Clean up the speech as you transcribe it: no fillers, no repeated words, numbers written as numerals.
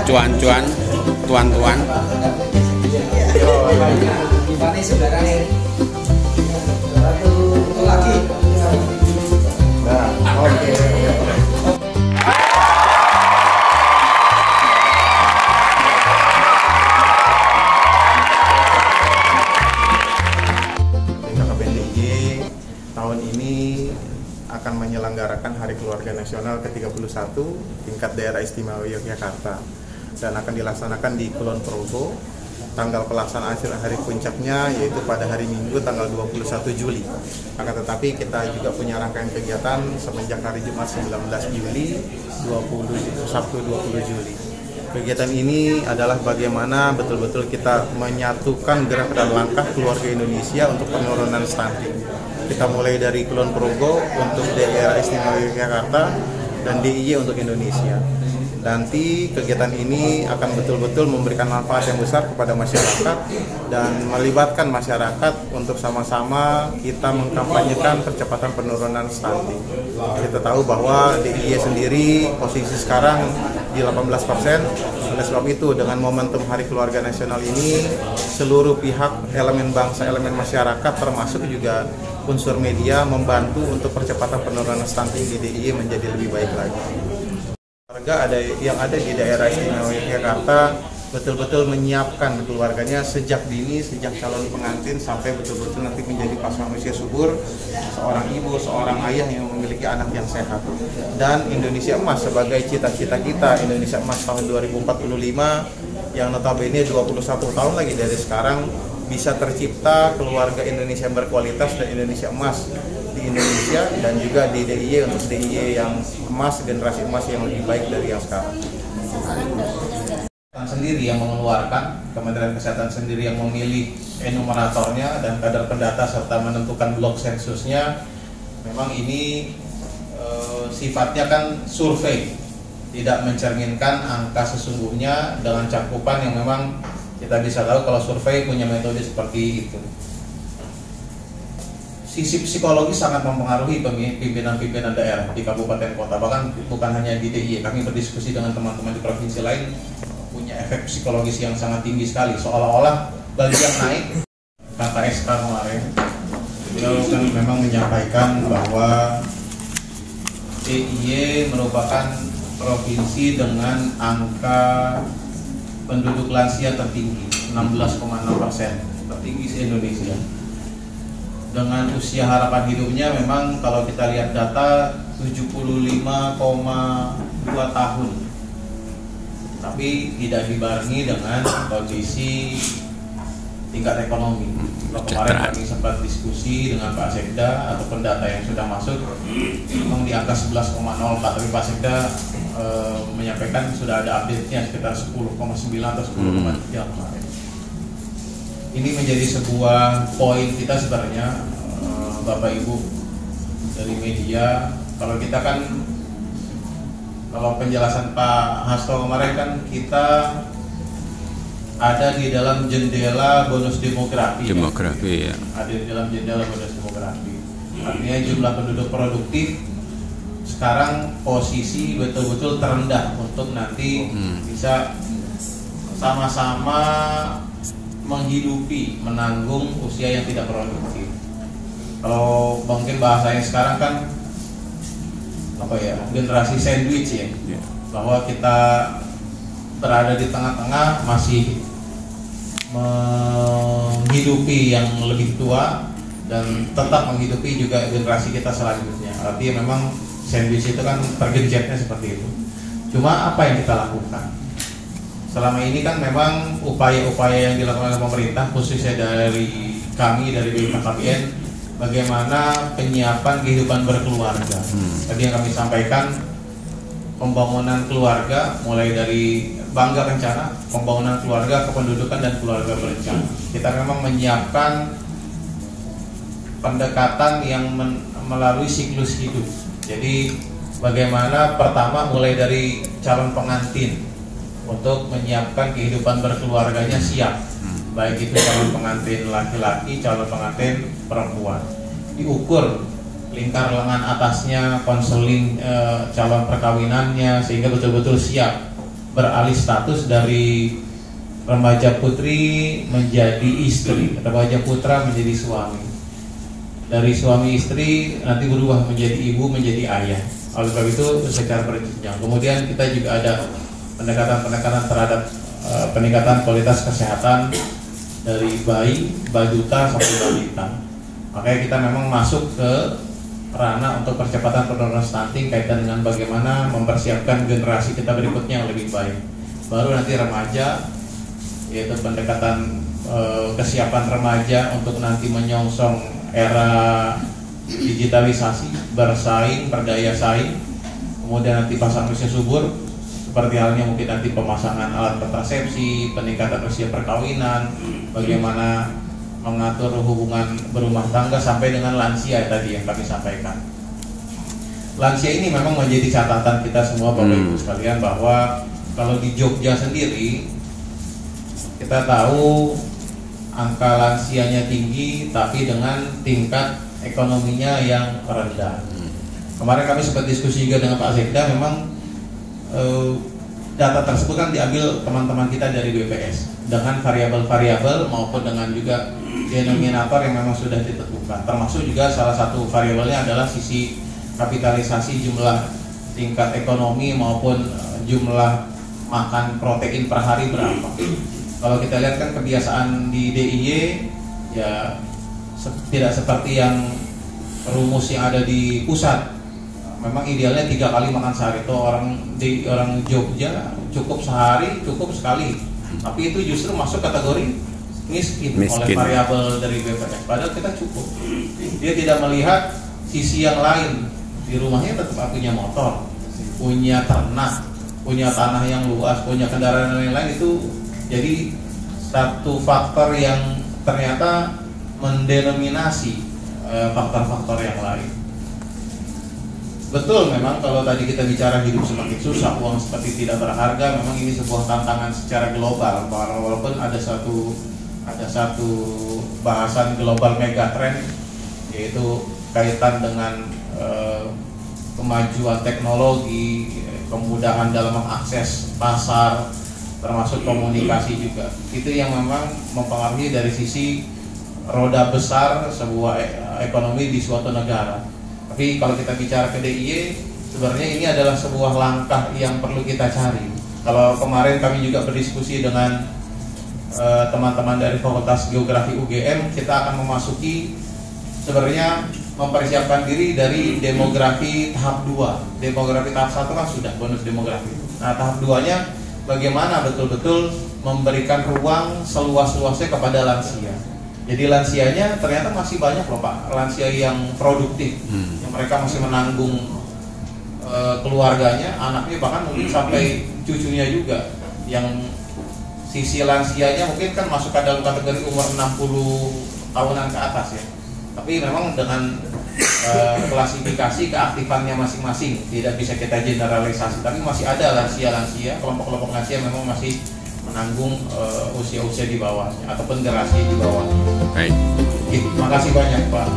cuan-cuan, tuan-tuan. Gimana saudara nih? Satu lagi. Nah, oke. Tahun ini akan menyelenggarakan Hari Keluarga Nasional ke-31 tingkat Daerah Istimewa Yogyakarta dan akan dilaksanakan di Kulon Progo. Tanggal pelaksanaan hari puncaknya yaitu pada hari Minggu tanggal 21 Juli. Akan tetapi kita juga punya rangkaian kegiatan semenjak hari Jumat 19 Juli, Sabtu 20 Juli. Kegiatan ini adalah bagaimana betul-betul kita menyatukan gerak dan langkah keluarga Indonesia untuk penurunan stunting. Kita mulai dari Kulon Progo untuk Daerah Istimewa Yogyakarta dan DIY untuk Indonesia. Nanti kegiatan ini akan betul-betul memberikan manfaat yang besar kepada masyarakat dan melibatkan masyarakat untuk sama-sama kita mengkampanyekan percepatan penurunan stunting. Kita tahu bahwa DIY sendiri posisi sekarang di 18%. Oleh sebab itu dengan momentum Hari Keluarga Nasional ini seluruh pihak, elemen bangsa, elemen masyarakat termasuk juga unsur media membantu untuk percepatan penurunan stunting di DIY menjadi lebih baik lagi. Warga yang ada di Daerah Istimewa Yogyakarta betul-betul menyiapkan keluarganya sejak dini, sejak calon pengantin sampai betul-betul nanti menjadi pasangan usia subur, seorang ibu, seorang ayah yang memiliki anak yang sehat. Dan Indonesia Emas sebagai cita-cita kita, Indonesia Emas tahun 2045 yang notabene 21 tahun lagi dari sekarang bisa tercipta keluarga Indonesia yang berkualitas dan Indonesia Emas di Indonesia dan juga di DIY untuk DIY yang emas, generasi emas yang lebih baik dari yang sekarang. Sendiri yang mengeluarkan, Kementerian Kesehatan sendiri yang memilih enumeratornya dan kadar pendata serta menentukan blok sensusnya. Memang ini sifatnya kan survei, tidak mencerminkan angka sesungguhnya dengan cakupan yang memang kita bisa tahu kalau survei punya metode seperti itu. Sisi psikologis sangat mempengaruhi pimpinan-pimpinan daerah di kabupaten kota, bahkan bukan hanya di DIY. Kami berdiskusi dengan teman-teman di provinsi lain, punya efek psikologis yang sangat tinggi sekali, seolah-olah bagi yang naik. KKSK kemarin beliau kan memang menyampaikan bahwa DIY merupakan provinsi dengan angka penduduk lansia tertinggi, 16,6%, tertinggi se Indonesia. Dengan usia harapan hidupnya memang kalau kita lihat data 75,2 tahun, tapi tidak dibarengi dengan kondisi tingkat ekonomi. Kemarin kami sempat diskusi dengan Pak Sekda ataupun data yang sudah masuk memang di angka 11,04, tapi Pak Sekda menyampaikan sudah ada update-nya sekitar 10,9 atau 10,3 kemarin. Ini menjadi sebuah poin kita sebenarnya, Bapak Ibu dari media. Kalau kita kan, kalau penjelasan Pak Hasto kemarin kan kita ada di dalam jendela bonus demografi. Demografi ya. Ada di dalam jendela bonus demografi. Artinya jumlah penduduk produktif sekarang posisi betul-betul terendah untuk nanti bisa sama-sama menghidupi, menanggung usia yang tidak produktif. Kalau mungkin bahasanya sekarang kan apa ya, generasi sandwich ya, bahwa kita berada di tengah-tengah, masih menghidupi yang lebih tua dan tetap menghidupi juga generasi kita selanjutnya. Artinya memang sandwich itu kan tergencetnya seperti itu. Cuma apa yang kita lakukan? Selama ini kan memang upaya-upaya yang dilakukan oleh pemerintah, khususnya dari kami dari BKKBN, bagaimana penyiapan kehidupan berkeluarga. Tadi yang kami sampaikan, pembangunan keluarga mulai dari Bangga Kencana, pembangunan keluarga, kependudukan dan keluarga berencana. Kita memang menyiapkan pendekatan yang melalui siklus hidup. Jadi bagaimana pertama mulai dari calon pengantin untuk menyiapkan kehidupan berkeluarganya siap, baik itu calon pengantin laki-laki, calon pengantin perempuan. Diukur lingkar lengan atasnya, konseling calon perkawinannya, sehingga betul-betul siap beralih status dari remaja putri menjadi istri, remaja putra menjadi suami, dari suami istri nanti berubah menjadi ibu, menjadi ayah. Oleh sebab itu secara berjenjang. Kemudian kita juga ada pendekatan terhadap peningkatan kualitas kesehatan dari bayi, balita sampai balita. Makanya kita memang masuk ke ranah untuk percepatan penurunan stunting kaitan dengan bagaimana mempersiapkan generasi kita berikutnya yang lebih baik. Baru nanti remaja, yaitu pendekatan kesiapan remaja untuk nanti menyongsong era digitalisasi, bersaing, berdaya saing. Kemudian nanti pasang usia subur, seperti halnya mungkin nanti pemasangan alat kontrasepsi, peningkatan usia perkawinan, bagaimana mengatur hubungan berumah tangga sampai dengan lansia tadi yang kami sampaikan. Lansia ini memang menjadi catatan kita semua Bapak Ibu sekalian, bahwa kalau di Jogja sendiri kita tahu angka lansianya tinggi tapi dengan tingkat ekonominya yang rendah. Kemarin kami sempat diskusi juga dengan Pak Sekda, memang data tersebut kan diambil teman-teman kita dari BPS dengan variabel-variabel maupun dengan juga denominator yang memang sudah ditentukan. Termasuk juga salah satu variabelnya adalah sisi kapitalisasi jumlah tingkat ekonomi maupun jumlah makan protein per hari berapa. Kalau kita lihat kan kebiasaan di DIY ya tidak seperti yang rumus yang ada di pusat. Memang idealnya 3 kali makan sehari. Itu orang Jogja cukup sehari, cukup sekali. Tapi itu justru masuk kategori miskin oleh variabel dari BPS. Padahal kita cukup. Dia tidak melihat sisi yang lain. Di rumahnya tetap punya motor, punya ternak, punya tanah yang luas, punya kendaraan dan lain-lain. Itu jadi satu faktor yang ternyata mendenominasi faktor-faktor yang lain. Betul, memang kalau tadi kita bicara hidup semakin susah, uang seperti tidak berharga, memang ini sebuah tantangan secara global. Walaupun ada satu bahasan global megatrend, yaitu kaitan dengan kemajuan teknologi, kemudahan dalam mengakses pasar, termasuk komunikasi juga. Itu yang memang mempengaruhi dari sisi roda besar sebuah ekonomi di suatu negara. Tapi kalau kita bicara ke DIY, sebenarnya ini adalah sebuah langkah yang perlu kita cari. Kalau kemarin kami juga berdiskusi dengan teman-teman dari Fakultas Geografi UGM, kita akan memasuki sebenarnya mempersiapkan diri dari demografi tahap 2. Demografi tahap 1 kan sudah bonus demografi. Nah, tahap 2-nya bagaimana betul-betul memberikan ruang seluas-luasnya kepada lansia. Jadi lansianya ternyata masih banyak loh Pak, lansia yang produktif, yang mereka masih menanggung keluarganya, anaknya, bahkan mungkin sampai cucunya juga. Yang sisi lansianya mungkin kan masuk ke dalam kategori umur 60 tahunan ke atas ya. Tapi memang dengan klasifikasi keaktifannya masing-masing tidak bisa kita generalisasi, tapi masih ada lansia-lansia, kelompok-kelompok lansia memang masih menanggung usia-usia di bawahnya ataupun generasi di bawahnya. Baik. Terima kasih banyak Pak.